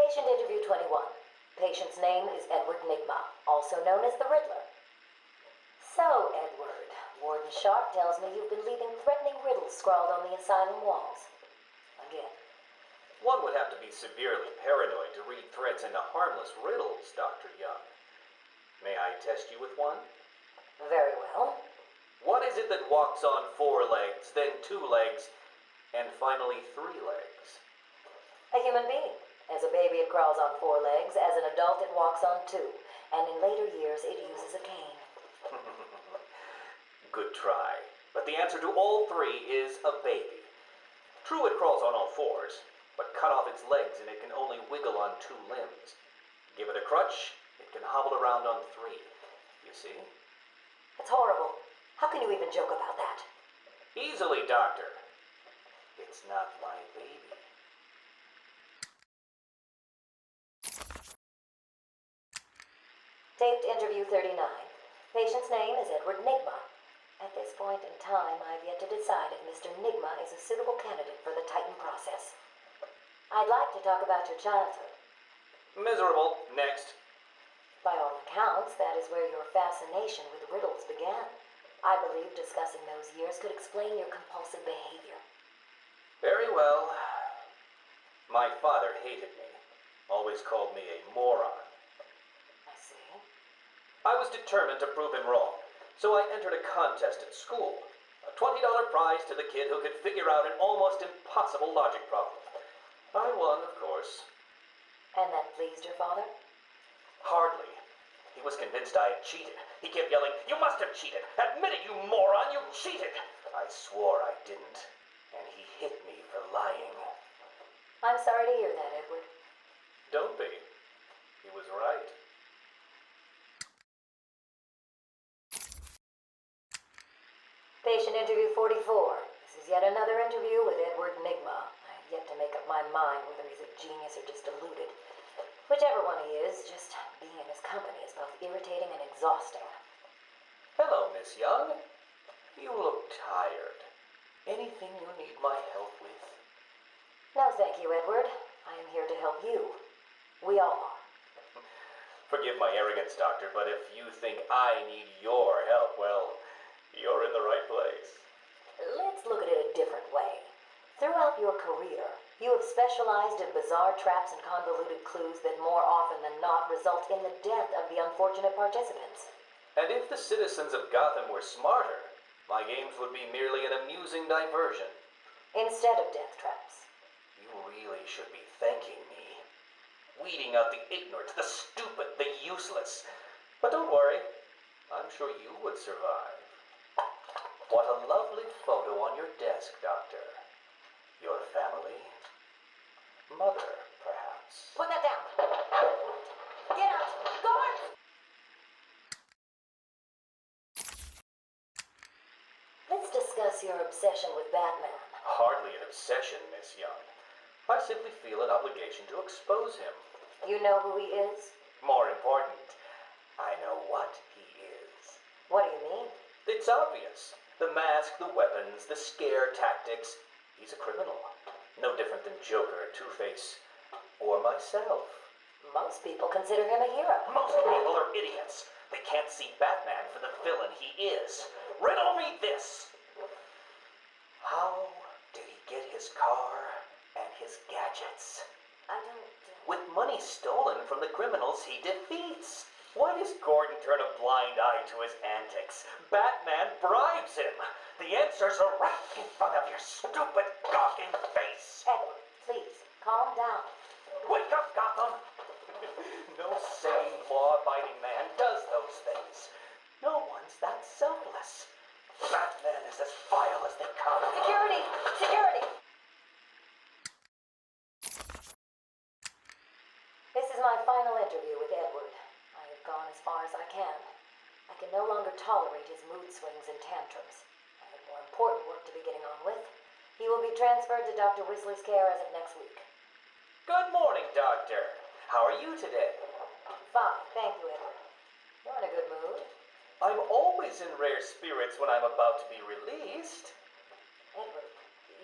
Patient interview 21. Patient's name is Edward Nigma, also known as the Riddler. So, Edward, Warden Sharp tells me you've been leaving threatening riddles scrawled on the asylum walls. Again. One would have to be severely paranoid to read threats into harmless riddles, Dr. Young. May I test you with one? Very well. What is it that walks on 4 legs, then 2 legs, and finally 3 legs? A human being. As a baby, it crawls on 4 legs. As an adult, it walks on 2. And in later years, it uses a cane. Good try. But the answer to all 3 is a baby. True, it crawls on all 4s, but cut off its legs and it can only wiggle on 2 limbs. Give it a crutch, it can hobble around on 3. You see? It's horrible. How can you even joke about that? Easily, Doctor. It's not my baby. Taped interview 39. Patient's name is Edward Nigma. At this point in time, I've yet to decide if Mr. Nigma is a suitable candidate for the Titan process. I'd like to talk about your childhood. Miserable. Next. By all accounts, that is where your fascination with riddles began. I believe discussing those years could explain your compulsive behavior. Very well. My father hated me. Always called me a moron. I see. I was determined to prove him wrong, so I entered a contest at school. A $20 prize to the kid who could figure out an almost impossible logic problem. I won, of course. And that pleased your father? Hardly. He was convinced I had cheated. He kept yelling, "You must have cheated! Admit it, you moron! You cheated!" I swore I didn't, and he hit me for lying. I'm sorry to hear that, Edward. Don't be. He was right. Patient interview 44. This is yet another interview with Edward Nigma. I have yet to make up my mind whether he's a genius or just deluded. Whichever one he is, just being in his company is both irritating and exhausting. Hello, Miss Young. You look tired. Anything you need my help with? No, thank you, Edward. I am here to help you. We all are. Forgive my arrogance, Doctor, but if you think I need your help, well, you're in the right place. Let's look at it a different way. Throughout your career, you have specialized in bizarre traps and convoluted clues that more often than not result in the death of the unfortunate participants. And if the citizens of Gotham were smarter, my games would be merely an amusing diversion. Instead of death traps. You really should be thanking me. Weeding out the ignorant, the stupid, the useless. But don't worry, I'm sure you would survive. What a lovely photo on your desk, Doctor. Your family? Mother, perhaps. Put that down. Get out. Go on. Let's discuss your obsession with Batman. Hardly an obsession, Miss Young. I simply feel an obligation to expose him. You know who he is? More important, I know what he is. What do you mean? It's obvious. The mask, the weapons, the scare tactics. He's a criminal. No different than Joker, Two-Face, or myself. Most people consider him a hero. Most people are idiots. They can't see Batman for the villain he is. Riddle me this. How did he get his car and his gadgets? I don't... With money stolen from the criminals he defeats. Why does Gordon turn a blind eye to his antics? Batman bribes him. The answers are right in front of your stupid, gawking face. Edward, please, calm down. Wake up, Gotham! No sane, law-abiding man does those things. No one's that selfless. Batman is as vile as they come. Security! Security! This is my final interview with Edward. I have gone as far as I can. I can no longer tolerate his mood swings and tantrums. I have more important work to be getting on with. He will be transferred to Dr. Whistler's care as of next week. Good morning, Doctor. How are you today? Fine, thank you, Edward. You're in a good mood. I'm always in rare spirits when I'm about to be released. Edward,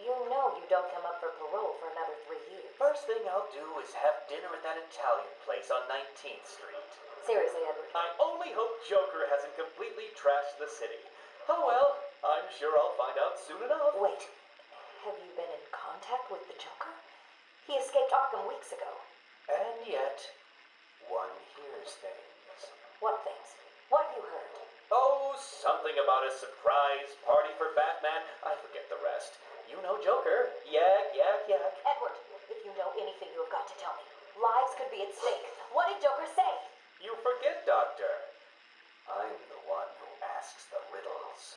you know you don't come up for parole for another 3 years. For first thing I'll do is have dinner at that Italian place on 19th Street. Seriously, Edward. I only hope Joker hasn't completely trashed the city. Oh well, I'm sure I'll find out soon enough. Wait, have you been in contact with the Joker? He escaped Arkham weeks ago. And yet, one hears things. What things? What have you heard? Oh, something about a surprise party for Batman. I forget the rest. You know Joker. Yak, yak, yak. Edward, if you know anything, you have got to tell me. Lives could be at stake. What did Joker say? You forget, Doctor. I'm the one who asks the riddles.